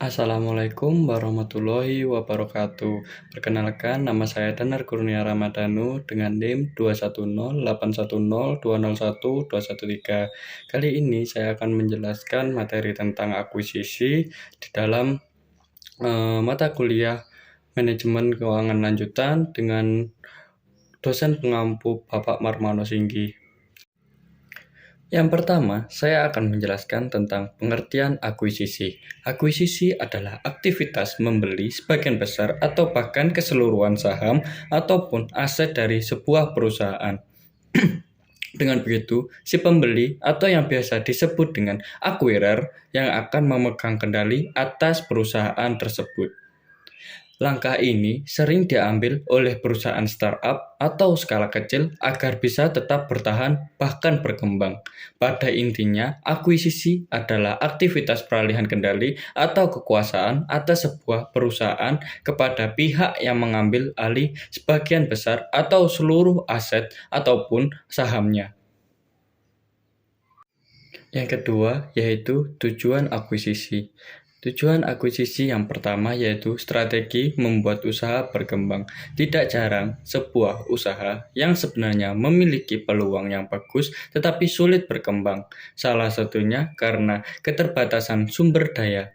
Assalamualaikum warahmatullahi wabarakatuh. Perkenalkan, nama saya Danar Kurnia Ramadhanu dengan NIM 210810201 Kali ini saya akan menjelaskan materi tentang akuisisi di dalam mata kuliah Manajemen Keuangan Lanjutan dengan dosen pengampu Bapak Marmano Singgi. Yang pertama, saya akan menjelaskan tentang pengertian akuisisi. Akuisisi adalah aktivitas membeli sebagian besar atau bahkan keseluruhan saham ataupun aset dari sebuah perusahaan. Dengan begitu, si pembeli atau yang biasa disebut dengan acquirer yang akan memegang kendali atas perusahaan tersebut. Langkah ini sering diambil oleh perusahaan startup atau skala kecil agar bisa tetap bertahan bahkan berkembang. Pada intinya, akuisisi adalah aktivitas peralihan kendali atau kekuasaan atas sebuah perusahaan kepada pihak yang mengambil alih sebagian besar atau seluruh aset ataupun sahamnya. Yang kedua yaitu tujuan akuisisi. Tujuan akuisisi yang pertama yaitu strategi membuat usaha berkembang. Tidak jarang, sebuah usaha yang sebenarnya memiliki peluang yang bagus tetapi sulit berkembang. Salah satunya karena keterbatasan sumber daya.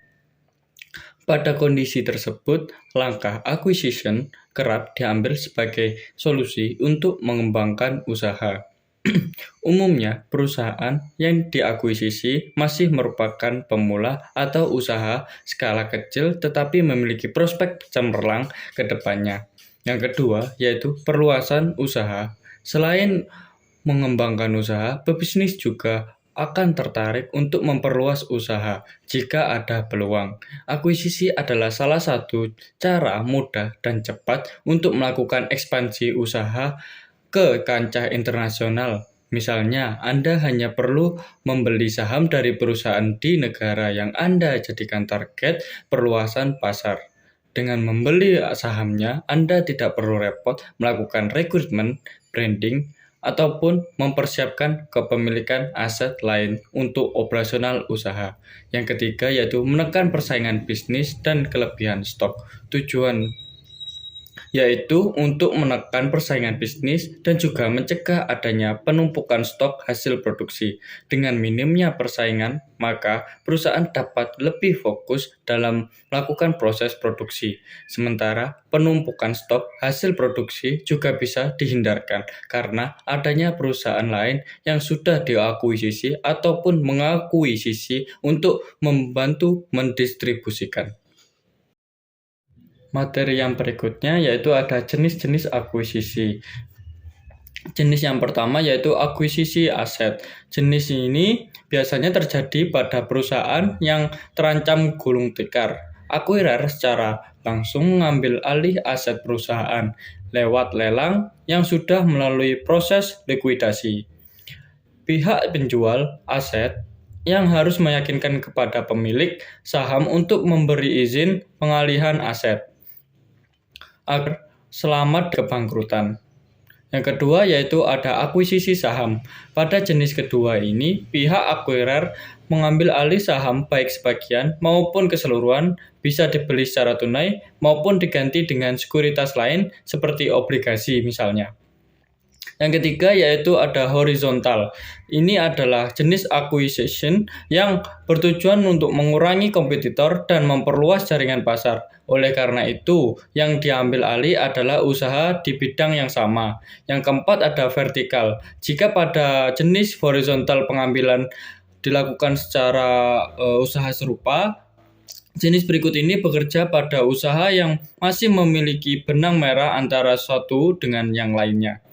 Pada kondisi tersebut, langkah acquisition kerap diambil sebagai solusi untuk mengembangkan usaha. Umumnya, perusahaan yang diakuisisi masih merupakan pemula atau usaha skala kecil tetapi memiliki prospek cemerlang ke depannya. Yang kedua, yaitu perluasan usaha. Selain mengembangkan usaha, pebisnis juga akan tertarik untuk memperluas usaha jika ada peluang. Akuisisi adalah salah satu cara mudah dan cepat untuk melakukan ekspansi usaha ke kancah internasional. Misalnya, Anda hanya perlu membeli saham dari perusahaan di negara yang Anda jadikan target perluasan pasar. Dengan membeli sahamnya, Anda tidak perlu repot melakukan rekrutmen, branding, ataupun mempersiapkan kepemilikan aset lain untuk operasional usaha. Yang ketiga yaitu menekan persaingan bisnis dan kelebihan stok. Tujuan yaitu untuk menekan persaingan bisnis dan juga mencegah adanya penumpukan stok hasil produksi. Dengan minimnya persaingan, maka perusahaan dapat lebih fokus dalam melakukan proses produksi. Sementara penumpukan stok hasil produksi juga bisa dihindarkan karena adanya perusahaan lain yang sudah diakuisisi ataupun mengakuisisi untuk membantu mendistribusikan. Materi yang berikutnya yaitu ada jenis-jenis akuisisi. Jenis yang pertama yaitu akuisisi aset. Jenis ini biasanya terjadi pada perusahaan yang terancam gulung tikar. Acquirer secara langsung mengambil alih aset perusahaan lewat lelang yang sudah melalui proses likuidasi. Pihak penjual aset yang harus meyakinkan kepada pemilik saham untuk memberi izin pengalihan aset agar selamat kebangkrutan. Yang kedua yaitu ada akuisisi saham. Pada jenis kedua ini, pihak acquirer mengambil alih saham baik sebagian maupun keseluruhan, bisa dibeli secara tunai maupun diganti dengan sekuritas lain seperti obligasi misalnya. Yang ketiga yaitu ada horizontal. Ini adalah jenis acquisition yang bertujuan untuk mengurangi kompetitor dan memperluas jaringan pasar. Oleh karena itu, yang diambil alih adalah usaha di bidang yang sama. Yang keempat ada vertikal. Jika pada jenis horizontal pengambilan dilakukan secara usaha serupa, jenis berikut ini bekerja pada usaha yang masih memiliki benang merah antara satu dengan yang lainnya.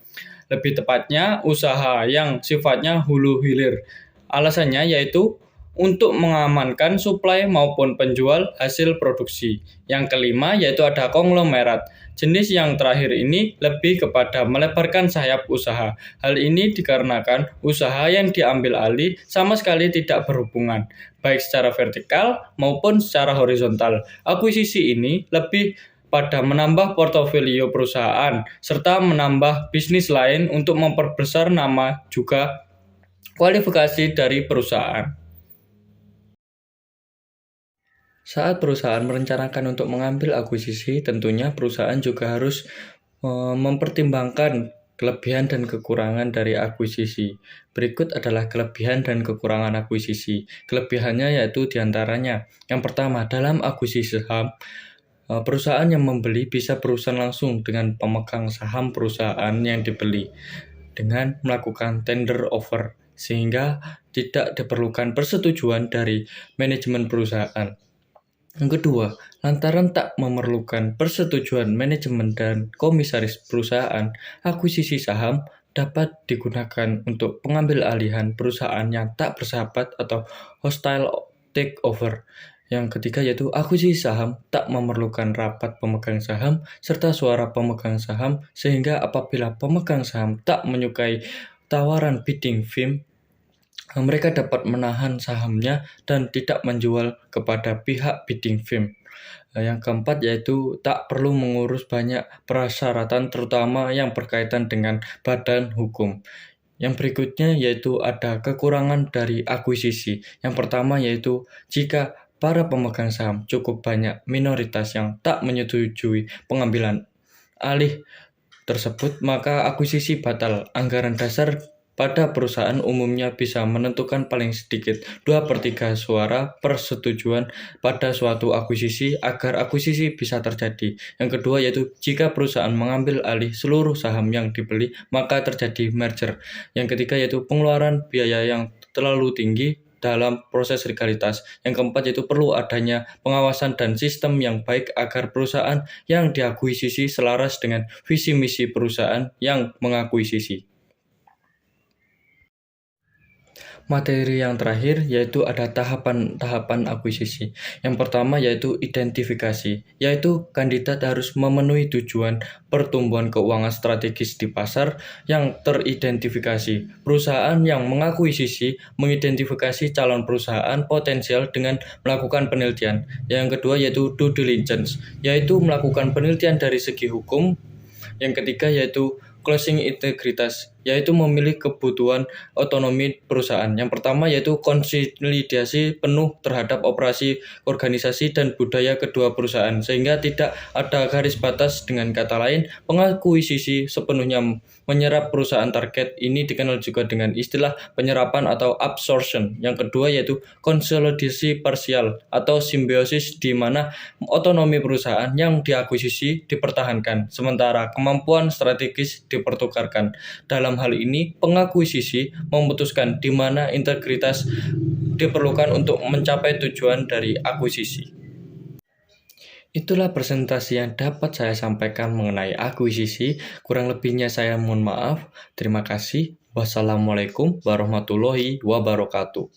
Lebih tepatnya, usaha yang sifatnya hulu hilir. Alasannya yaitu untuk mengamankan suplai maupun penjual hasil produksi. Yang kelima yaitu ada konglomerat. Jenis yang terakhir ini lebih kepada melebarkan sayap usaha. Hal ini dikarenakan usaha yang diambil alih sama sekali tidak berhubungan, baik secara vertikal maupun secara horizontal. Akuisisi ini lebih pada menambah portofolio perusahaan, serta menambah bisnis lain untuk memperbesar nama juga kualifikasi dari perusahaan. Saat perusahaan merencanakan untuk mengambil akuisisi, tentunya perusahaan juga harus mempertimbangkan kelebihan dan kekurangan dari akuisisi. Berikut adalah kelebihan dan kekurangan akuisisi. Kelebihannya yaitu diantaranya, yang pertama, dalam akuisisi saham, perusahaan yang membeli bisa berurusan langsung dengan pemegang saham perusahaan yang dibeli dengan melakukan tender offer, sehingga tidak diperlukan persetujuan dari manajemen perusahaan. Yang kedua, lantaran tak memerlukan persetujuan manajemen dan komisaris perusahaan, akuisisi saham dapat digunakan untuk pengambil alihan perusahaan yang tak bersahabat atau hostile takeover. Yang ketiga yaitu akuisisi saham tak memerlukan rapat pemegang saham serta suara pemegang saham, sehingga apabila pemegang saham tak menyukai tawaran bidding firm, mereka dapat menahan sahamnya dan tidak menjual kepada pihak bidding firm. Yang keempat yaitu tak perlu mengurus banyak persyaratan terutama yang berkaitan dengan badan hukum. Yang berikutnya yaitu ada kekurangan dari akuisisi. Yang pertama yaitu jika para pemegang saham cukup banyak minoritas yang tak menyetujui pengambilan alih tersebut, maka akuisisi batal. Anggaran dasar pada perusahaan umumnya bisa menentukan paling sedikit 2/3 suara persetujuan pada suatu akuisisi agar akuisisi bisa terjadi. Yang kedua yaitu jika perusahaan mengambil alih seluruh saham yang dibeli, maka terjadi merger. Yang ketiga yaitu pengeluaran biaya yang terlalu tinggi dalam proses legalitas. Yang keempat yaitu perlu adanya pengawasan dan sistem yang baik agar perusahaan yang diakuisisi selaras dengan visi misi perusahaan yang mengakuisisi. Materi yang terakhir yaitu ada tahapan-tahapan akuisisi. Yang pertama yaitu identifikasi, yaitu kandidat harus memenuhi tujuan pertumbuhan keuangan strategis di pasar yang teridentifikasi. Perusahaan yang mengakuisisi mengidentifikasi calon perusahaan potensial dengan melakukan penelitian. Yang kedua yaitu due diligence, yaitu melakukan penelitian dari segi hukum. Yang ketiga yaitu closing integritas, yaitu memilih kebutuhan otonomi perusahaan. Yang pertama yaitu konsolidasi penuh terhadap operasi, organisasi, dan budaya kedua perusahaan, sehingga tidak ada garis batas. Dengan kata lain, pengakuisisi sepenuhnya menyerap perusahaan target. Ini dikenal juga dengan istilah penyerapan atau absorption. Yang kedua yaitu konsolidasi parsial atau simbiosis, di mana otonomi perusahaan yang diakuisisi dipertahankan, sementara kemampuan strategis dipertukarkan. Dalam hal ini, pengakuisisi memutuskan di mana integritas diperlukan untuk mencapai tujuan dari akuisisi. Itulah presentasi yang dapat saya sampaikan mengenai akuisisi. Kurang lebihnya saya mohon maaf. Terima kasih. Wassalamualaikum warahmatullahi wabarakatuh.